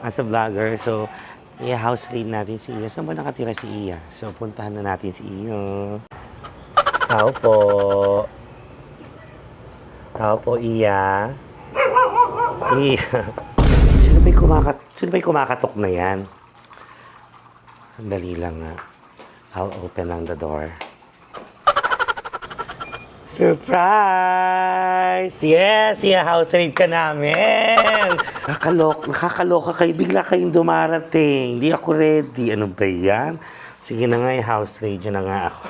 as a vlogger. So, i-house raid natin si Iya. Saan ba nakatira si Iya? So, puntahan na natin si Iya. Tao po. Tao po, Iya. Iya. Sino ba'y kumakatok na yan? Sandali lang nga. I'll open lang the door. Surprise! Yes! I-house raid ka namin! Nakakaloka kayo. Bigla kayong dumarating. Hindi ako ready. Ano ba yan? Sige na nga, i-house raid yun na nga ako.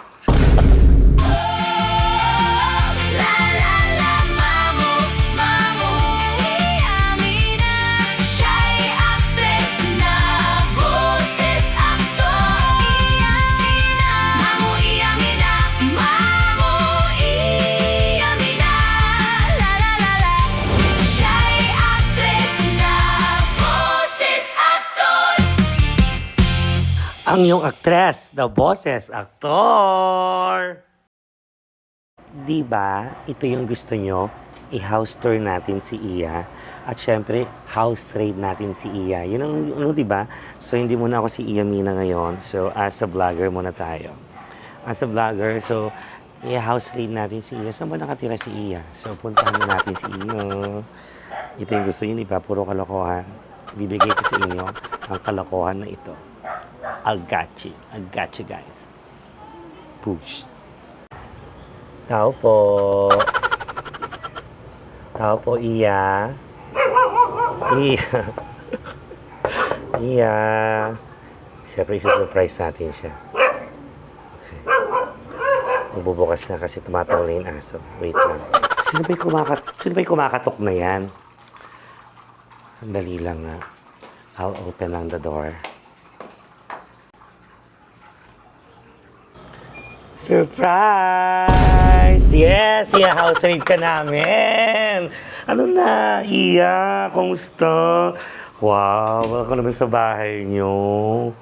Ang iyong aktres, the boses, aktor! Diba, ito yung gusto nyo? I-house tour natin si Iya. At syempre, house raid natin si Iya. Yun ang ano, diba? So, hindi muna ako si Iya Mina ngayon. So, as a vlogger muna tayo. As a vlogger, so, i-house raid natin si Iya. Saan ba nakatira si Iya? So, puntahan na natin si Iya. Ito yung gusto nyo, diba? Puro kalokohan. Bibigay ko sa inyo ang kalokohan na ito. I got you guys. Push. Tao po. Tao po, Iya. Iya. Iya. Siyempre, isusurprise natin siya. Okay. Magbubukas na kasi tumatawag na yung aso. Wait lang. Sino ba'y kumakatok na yan? Sandali lang nga. I'll open lang the door. Surprise! Yes! I-house raid ka namin! Ano na, Iya? Kumusta? Wow! Ako naman sa bahay niyo.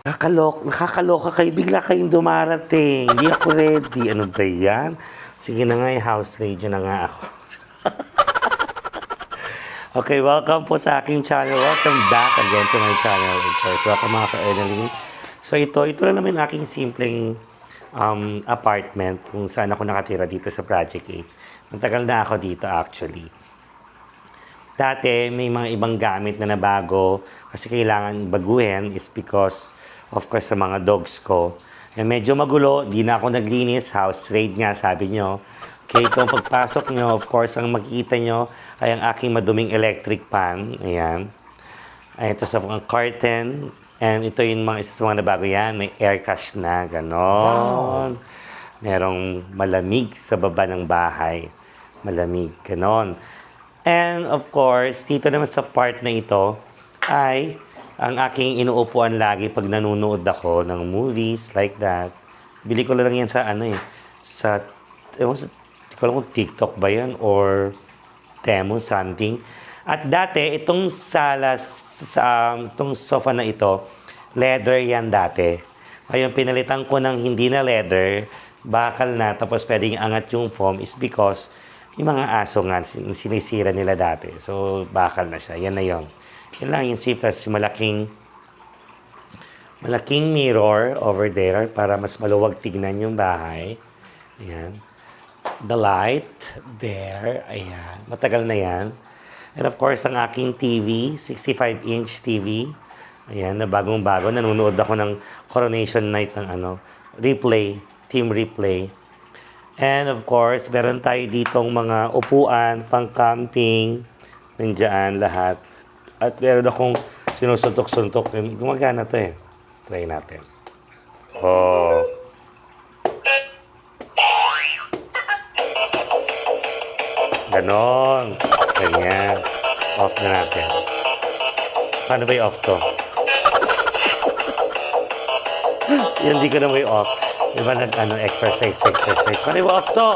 Nakakaloka kayo. Bigla kayong dumarating. Hindi ako ready. Ano ba yan? Sige na nga, i-house raid yun na nga ako. Okay, welcome po sa aking channel. Welcome back again to my channel. Of course, welcome mga ka-Ernaline. So ito lang naman aking simpleng apartment kung saan ako nakatira dito sa Project 8. Matagal na ako dito actually. Dati may mga ibang gamit na nabago kasi kailangan baguhin is because of course sa mga dogs ko. Eh, medyo magulo, di na ako naglinis, house raid nga sabi nyo. Okay, itong pagpasok nyo, of course ang makikita nyo ay ang aking maduming electric pan. Ayan. Ay, ito sa curtain. And ito yung isa sa mga nabago yan. May air cash na, ganon. Merong malamig sa baba ng bahay. Malamig, ganon. And of course, dito naman sa part na ito ay ang aking inuupuan lagi pag nanonood ako ng movies like that. Bili ko lang yan sa hindi ko alam kung TikTok ba yan or Temu something. At dati, itong itong sofa na ito, leather yan dati. Ngayon, pinalitan ko ng hindi na leather, bakal na, tapos pwedeng angat yung foam is because yung mga aso nga, sinisira nila dati. So, bakal na siya. Yan na yun. Yan lang yung safe. Tapos malaking mirror over there para mas maluwag tignan yung bahay. Ayan. The light there. Ayan. Matagal na yan. And of course, ang aking TV, 65-inch TV. Ayan, na bagong-bago. Nanonood ako ng Coronation Night ng team replay. And of course, meron tayo ditong mga upuan, pang-camping. Nandiyan lahat. At meron akong sinusuntok-suntok. Gumagana to eh. Try natin. Oh. Ganon. Ganyan. Off na natin. Paano ba i-off to? Yan, di ko na may off. Diba exercise. Paano i-off to?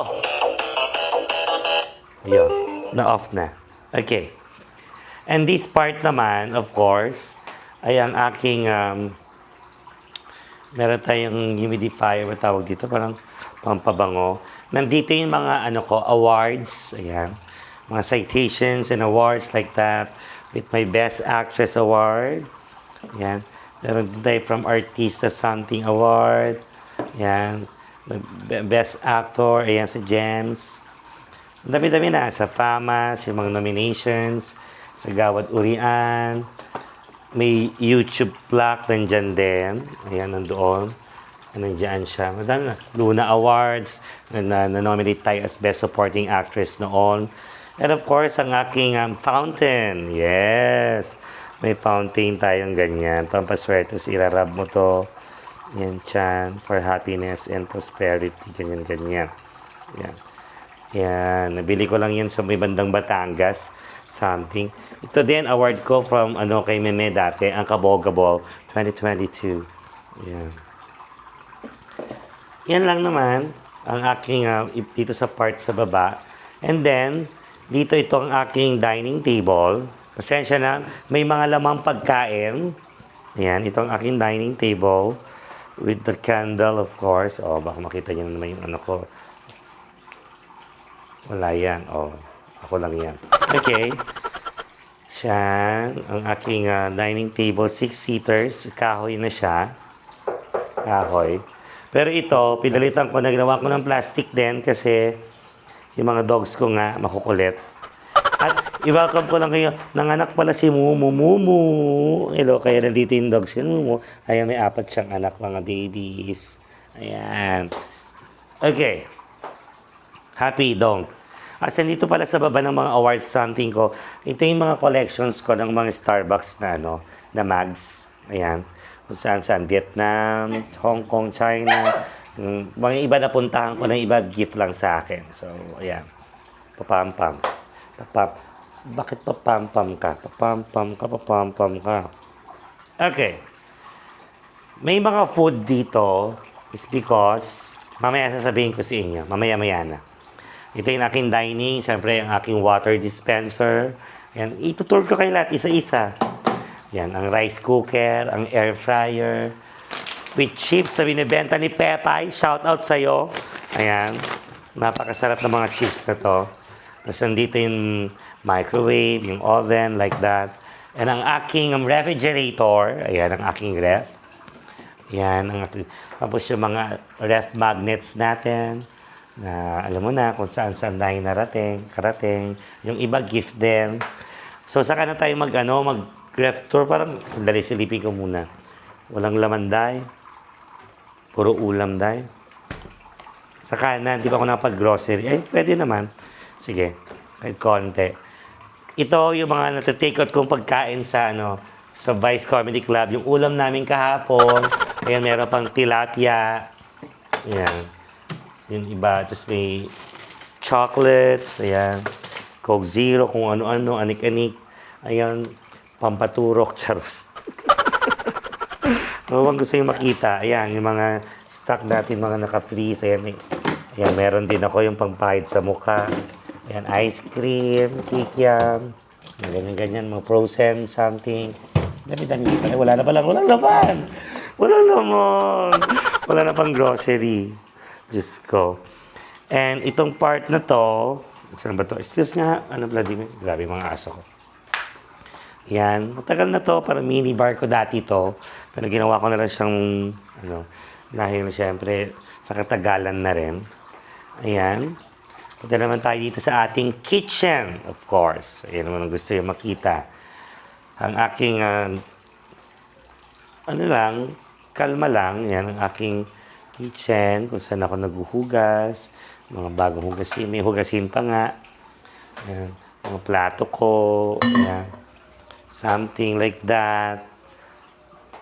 Yun. Na-off na. Okay. And this part naman, of course, ay ang aking meron tayong humidifier, matawag dito, parang pampabango. Nandito yung mga awards. Ayan. Mga citations and awards like that. With my Best Actress Award. Yan. Meron din tayo from Artista Something Award. Yan. Best Actor. Ayan si James. Ang dami-dami na. Sa FAMAS, yung mga nominations. Sa Gawad Urian. May YouTube plaque nandyan din. Ayan, nandoon. Nandiyan siya. Madami na. Luna Awards. Na-nominate tayo as Best Supporting Actress noon. And of course, ang aking fountain. Yes. May fountain tayong ganyan. Pampaswerte. Irarab mo to. Yan, chan. For happiness and prosperity. Ganyan-ganyan. Yan. Yan. Nabili ko lang yan sa may bandang Batangas. Something. Ito din, award ko from kay Meme dati. Ang Kabogable 2022. Yan. Yan lang naman. Ang aking dito sa part sa baba. And then, dito ito ang aking dining table. Pasensya na, may mga lamang pagkain. Ayan, ito ang aking dining table. With the candle, of course. O, baka makita niyo naman yung ko. Wala yan. O, ako lang yan. Okay. Siyan, ang aking dining table. 6-seaters. Kahoy na siya. Kahoy. Pero ito, pinalitan ko, nagnawa ko ng plastic din kasi yung mga dogs ko nga makukulit. At i-welcome ko lang kayo, nanganak pala si Mumu. Hello, kaya nandito yung dogs si Mumu. Ayan, may 4 siyang anak, mga babies. Ayan. Okay. Happy dong. As nandito pala sa baba ng mga awards something ko, ito yung mga collections ko ng mga Starbucks na na mags. Ayan. Kung saan Vietnam, Hong Kong, China. Mga iba na puntahan ko ng iba, gift lang sa akin. So, ayan. Papampam. Bakit papampam ka? Papampam ka. Okay. May mga food dito is because, mamaya sasabihin ko sa inyo, mamaya-maya na. Ito yung aking dining, siyempre ang aking water dispenser. Yan, itutur ko kayo lahat, isa-isa. Yan, ang rice cooker, ang air fryer, with chips na binibenta ni Pepay. Shout out sa'yo. Ayan, napakasarap na mga chips na to. Tapos nandito yung microwave, yung oven, like that. And ang aking refrigerator, ayan ang aking ref. Ayan, tapos yung mga ref magnets natin, na alam mo na kung saan tayo karating. Yung iba gift din. So saka na tayo mag-ref tour, parang dali silipin ko muna. Walang laman day. Puro ulam day. Sa kanan, di ba ako napag-grocery? Ay, pwede naman. Sige, kahit konti. Ito yung mga natitake out kong pagkain sa sa Vice Comedy Club. Yung ulam namin kahapon. Ayan, meron pang tilapia. Ayan. Yung iba. Tapos may chocolates. Ayan. Coke Zero, kung ano-ano, anik-anik. Ayan, pampaturok. Charos. Huwag gusto yung makita. Ayan, yung mga stock natin, mga naka-freeze. Ayan, ayan, meron din ako yung pangpahid sa mukha. Ayan, ice cream, kikiam, ganyan-ganyan, mga frozen something. Dami-dami. Wala na palang, walang laman. Walang laman. Wala na pang grocery. Diyos ko. And itong part na to, saan ba to? Excuse nga, Vladimir? Grabe mga aso ko. Yan, matagal na to, parang mini bar ko dati to. Pero ginawa ko na lang siyang, dahil siyempre, sa katagalan na rin. Ayan. Punta naman tayo dito sa ating kitchen, of course. Ayan naman ang gusto yung makita. Ang aking, kalma lang. Yan ang aking kitchen, kung saan ako naghuhugas. Mga bagong hugasin. May hugasin pa nga. Ayan. Mga plato ko. Ayan. Something like that.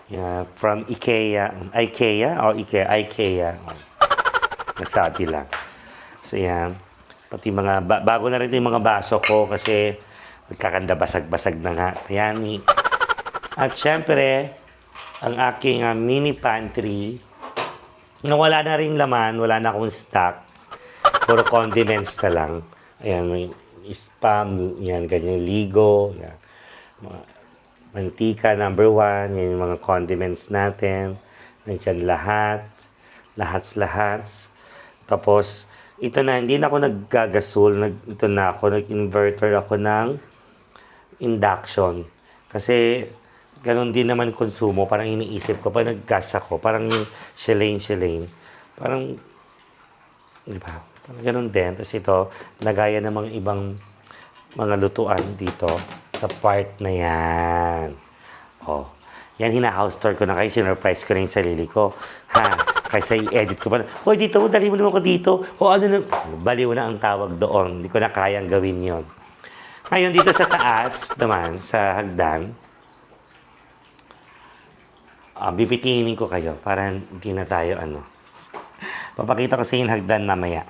Yeah, from IKEA. IKEA or IKEA? IKEA. Nasabi lang. So, yan. Pati mga, bago na rin yung mga baso ko kasi nagkakanda basag-basag na nga. Yan. At syempre, ang aking mini pantry, na wala na rin laman, wala na akong stock. Puro condiments na lang. Ayan, may spam, yan, ganyan, ligo, yan. Mga mantika, number 1, yan yung mga condiments natin. Nandiyan lahat. Tapos, ito na, hindi na ako naggagasol. Nag-inverter ako ng induction. Kasi, Ganon din naman konsumo. Parang iniisip ko, pag nag-gas ako, parang yung Shalane, parang, di ba? Parang ganon din. Tapos ito, nagaya ng mga ibang mga lutuan dito sa part na yan. Oh, yan hina-house tour ko na kayo. Sinurprise ko na yung sarili ko. Ha? Kaysa i-edit ko pa. Hoy, dito, dali mo naman ko dito. O ano na, baliw na ang tawag doon. Hindi ko na kayang gawin yon. Ngayon, dito sa taas naman, sa hagdan, bibitinin ko kayo para hindi na tayo Papakita ko sa inyo yung hagdan mamaya.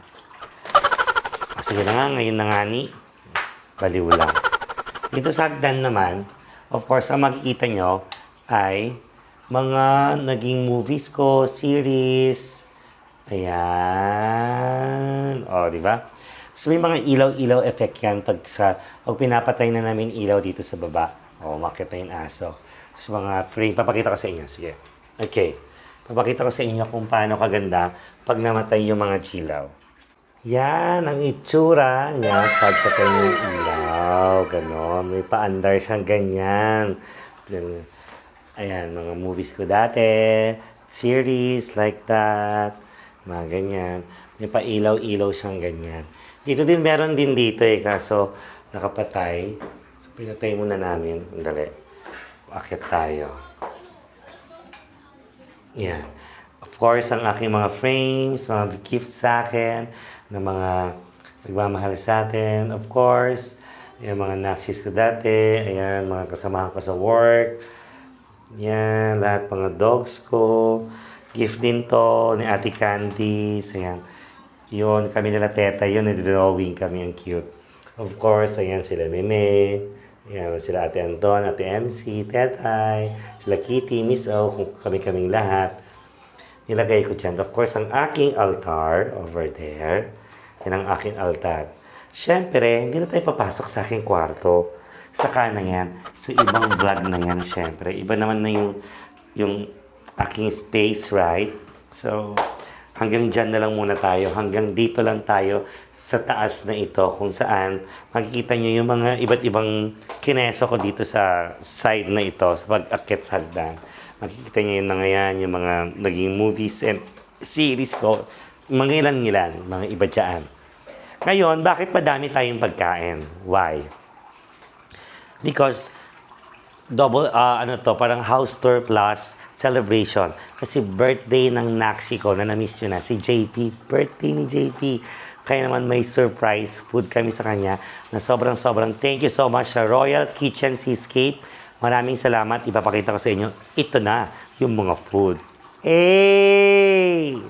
Sige na nga, ngayon na nga ni. Baliw lang. Dito sa hagdan naman, of course, ang makikita nyo ay mga naging movies ko, series. Ayan. O, di ba? So, may mga ilaw-ilaw effect yan pag pinapatay na namin ilaw dito sa baba. O, makita yung aso. So, mga frame. Papakita ko sa inyo. Sige. Okay. Papakita ko sa inyo kung paano kaganda pag namatay yung mga chilaw. Yan, ang itsura niya pagpatay ng ilaw. Ganon. May paandar siyang ganyan. Ayan, mga movies ko dati. Series like that. Mga ganyan. May pa-ilaw-ilaw siyang ganyan. Dito din, meron din dito kaso nakapatay. So, pinatay muna namin. Dali. Akit tayo. Yan. Of course, ang aking mga frames, mga gifts sa akin, ng mga nagmamahal sa atin. Of course, yung mga naksis ko dati. Ayan, mga kasamahan ko sa work. Yan, lahat mga dogs ko. Gift din to ni Ate Candice. Ayan. Yun, kami nila teta. Yun, nag-drawing kami. Ang cute. Of course, ayan sila Meme. Ayan, sila Ate Anton, Ate MC, Tetay. Sila Kitty, Miss O, kung kami-kaming lahat. Nilagay ko dyan. Of course, ang aking altar over there. Yan ang aking altar. Siyempre, hindi na tayo papasok sa aking kwarto. Saka na yan. Sa ibang vlog na yan, siyempre. Iba naman na yung aking space, right? So, hanggang dyan na lang muna tayo. Hanggang dito lang tayo sa taas na ito kung saan makikita nyo yung mga iba't ibang kineso ko dito sa side na ito, sa pag-akit sa hagdan. Makikita nyo yung mga yan, yung mga naging movies and series ko. Mga ilan, mga iba dyan. Ngayon, bakit madami tayong pagkain? Why? Because parang house tour plus celebration. Kasi birthday ng Naxi ko na na-miss nyo na, si JP. Birthday ni JP. Kaya naman may surprise food kami sa kanya na sobrang thank you so much sa Royal Kitchen Seascape. Maraming salamat. Ipapakita ko sa inyo. Ito na yung mga food. Hey!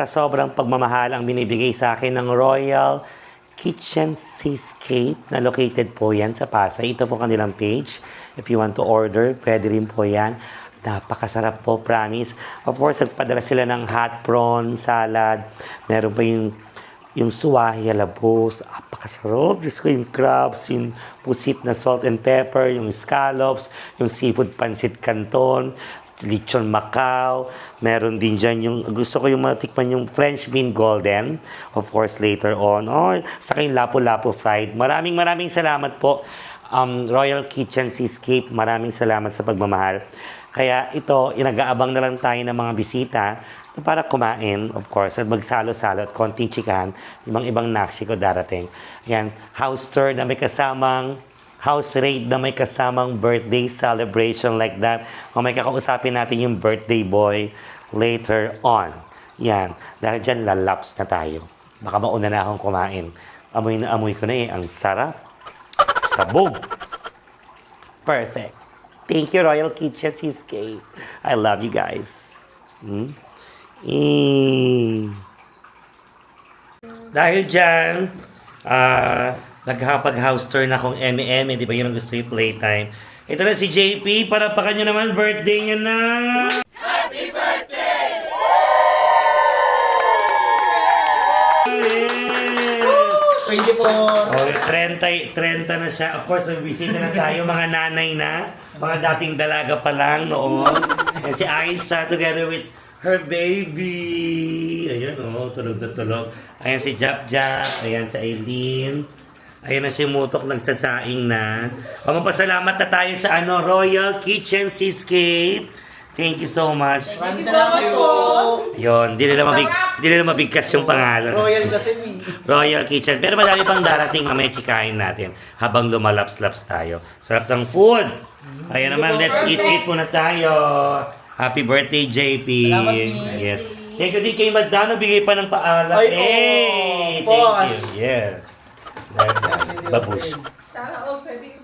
Sobrang pagmamahal ang binibigay sa akin ng Royal Kitchen Seascape na located po yan sa Pasay. Ito po kanilang page. If you want to order, pwede rin po yan. Napakasarap po, promise. Of course, nagpadala sila ng hot prawn salad. Meron pa yung suwahi alabos. Napakasarap. Diyos ko, yung crabs, yung pusit na salt and pepper, yung scallops, yung seafood pancit canton, lechon Macau. Meron din dyan yung, gusto ko yung matikman yung French bean golden. Of course, later on. Oh, saka yung lapu-lapu fried. Maraming salamat po. Royal Kitchen Seascape, maraming salamat sa pagmamahal. Kaya ito, inag-aabang na lang tayo ng mga bisita para kumain, of course, at magsalo-salo at konting chikahan. Ibang Naxi ko darating. Ayan, house tour na may kasamang house raid na may kasamang birthday celebration like that. O may kakausapin natin yung birthday boy later on. Yan. Dahil dyan, lalaps na tayo. Baka mauna na akong kumain. Amoy na amoy ko na Ang sarap. Sabog. Perfect. Thank you, Royal Kitchen Cheesecake. I love you guys. Hmm? Eh. Dahil dyan, nagkakapag-house tour na akong M&M, di ba yun ang gusto yung playtime. Ito na si JP, para pa kanya naman, birthday niya na! Happy birthday! Thank you po. Okay, 30 na siya. Of course, nagbisita na tayo, mga nanay na. Mga dating dalaga pa lang noon. And si Aisa together with her baby. Ayan, tulog na tulog. Ayan si Jap Jap. Ayan si Aileen. Ayan na si Mutok, nagsasaing na. Mapasalamat na tayo sa Royal Kitchen Cheesecake. Thank you so much. Maraming salamat po. Yun, di nila mabigkas yung pangalan. Royal Blasphemy. Royal Kitchen. Pero madami pang darating na may chikain natin habang lumalaps-laps tayo. Sarap ng food. Kaya naman, let's eat muna tayo. Happy birthday, JP. Salamat, Yes. Thank you, DK Magdano. Bigay pa ng paalam. Ay, Hey! Thank you. Yes. Babush.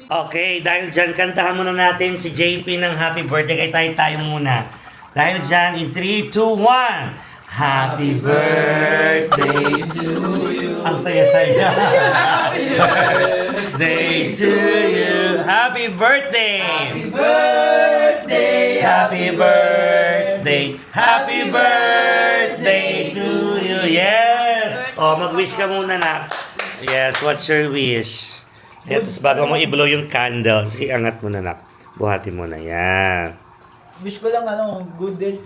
Okay, dahil dyan, kantahan muna natin si JP ng happy birthday. Kaya tayo muna. Dahil dyan, in 3, 2, 1. Happy birthday to you. Ang saya-saya. Happy birthday to you. Happy birthday. Happy birthday. Happy birthday. Happy birthday to you. Yes. Oh, mag-wish ka muna na. Yes, what's your wish? Tapos bago mo i-blow yung candle, sige, angat mo na, nak. Buhatin mo na, yan. Wish ko lang good day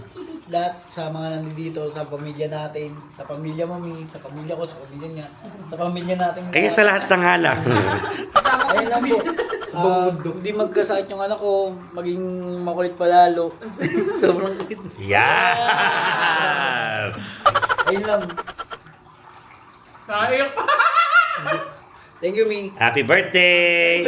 lahat sa mga nandito, sa pamilya natin, sa pamilya mo, sa pamilya ko, sa pamilya niya, sa pamilya natin. Kaya sa lahat ng hala. Ayun lang po. Hindi magkasakit yung anak ko, maging makulit palalo. Sobrang kulit. Yan! Ayun lang. Naiyak pa. Thank you, Mi. Happy birthday!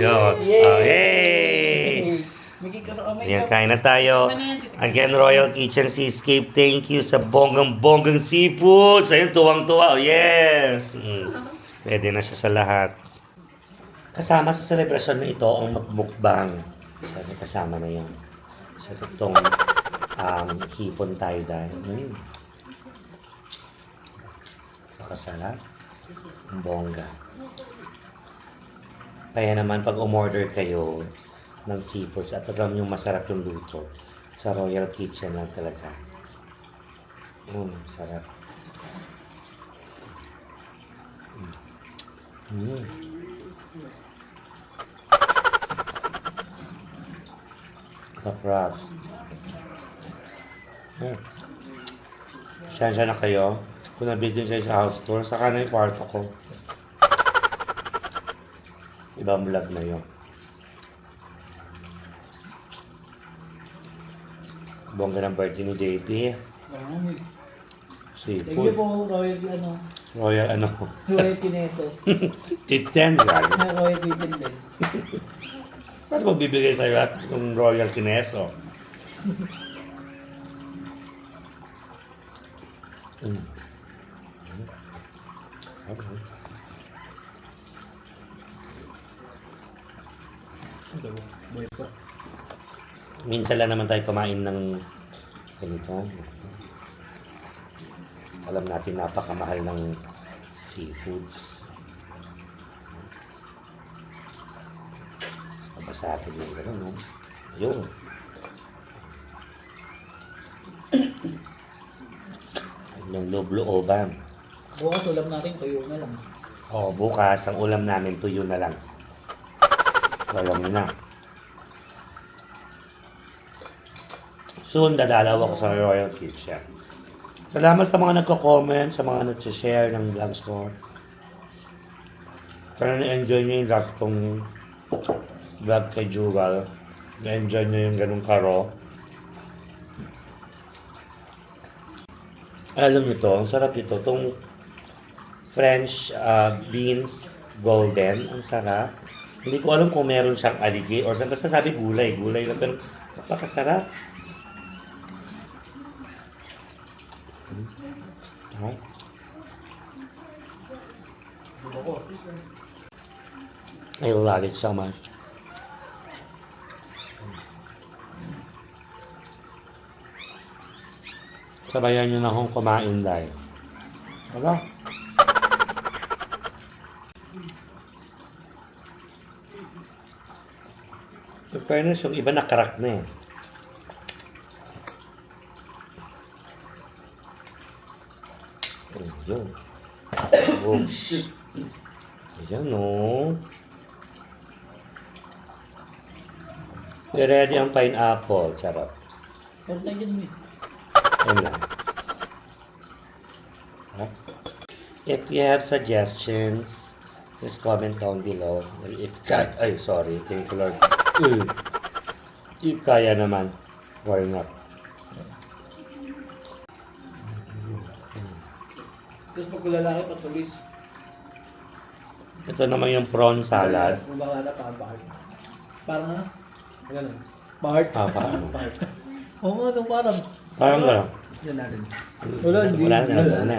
Yun. Yay! Oh, hey! Miki ka sa kamay. Yan, kain na tayo. Again, Royal Kitchen Seascape. Thank you sa bonggang-bonggang seafoods. Ayun, tuwang-tuwa. Oh, yes! Pwede na siya sa lahat. Kasama sa celebration na ito ang mukbang. Sabi, kasama na yun. Sa itong hipon tayo dahil. Pakasarap. Ang bongga. Kaya naman pag umorder kayo ng seafoods at alam yung masarap yung luto, sa Royal Kitchen lang talaga. Sarap. Kaprap. Siya na kayo. Kung nabidin kayo sa house tour, saka na yung kwarto ko. Ibang vlog na yun. Bongga ng birthday ni JP. Thank you Seafood. po, Royal Royal Kineso. Chicken. Royal Kitchen din. Paano magbibigay sa'yo at yung Royal Kineso? Minsan lang naman tayo kumain ng ganito. Alam natin napakamahal ng seafoods. Sa atin yung gano'n, no? Ayun. Yung loob-looban. Bukas ulam natin, tuyo na lang. Bukas ang ulam namin tuyo na lang. Alam mo na. Soon, dadalaw ako sa Royal Kitchen. Salamat sa mga nagko-comment, sa mga nag-share ng vlogs ko. Sana na-enjoy nyo yung last kong vlog kay Jewel. Na-enjoy nyo yung ganung karo. Alam nyo to, ang sarap ito. Itong French beans golden. Ang sarap. Hindi ko alam kung meron siyang aligay or basta sabi gulay. Gulay na pero napakasarap. Okay. I love it so much. Sabayan nyo na akong kumain dahil. Wala. In fairness, yung iba nakarak na eh. Ayun. Oops. Ayan o. Ready ang pineapple. Charot. Pero tayo dyan, Ayan lang. Ha? If you have suggestions, just comment down below. If God, ay sorry, thank you Lord. If kaya naman, why not? Tapos pag lalaki, patulis. Ito naman yung prawn salad. Kung baka na, parang ano? Ganun. Part. Paano? Part. Oo nga, no, parang. Parang gano'n. Yan natin. Wala, hindi. Wala na.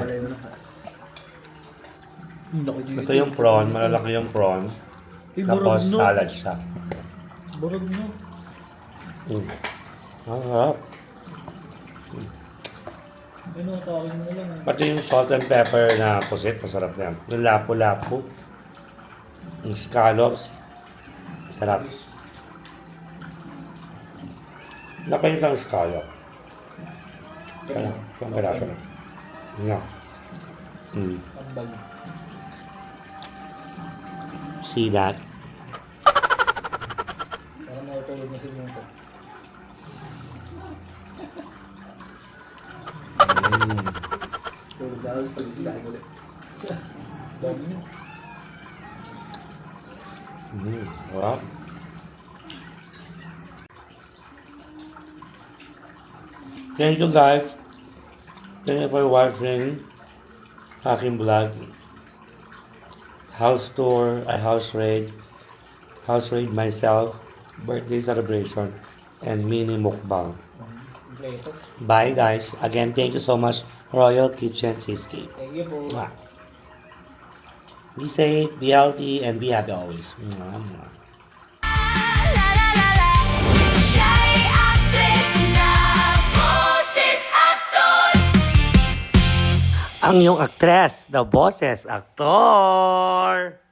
Ito yung prawn, malalaki yung prawn. Tapos salad siya. Burog no. Ang harap. Ano, tawagin mo lang. Pati yung salt and pepper na pusit, masarap na yan. Yung lapu-lapu. Yung scallops. Sarap. Napa yung isang scallop. Kaya, isang peraso na. Nga. Ambag. See that? Parang nakatulog na si Munto. Tulog daw, pag sila ulit. Dami nyo. Wow. Thank you guys. Thank you for watching aking vlog. House tour, house raid myself, birthday celebration, and mini mukbang. Kompleto. Bye guys. Again, thank you so much, Royal Kitchen Seascape. Thank you po. Mwah. Be safe, be healthy, and be happy always. Mwah, mwah. Siya'y aktres na boses aktor. Ang iyong aktres, the boses, aktor.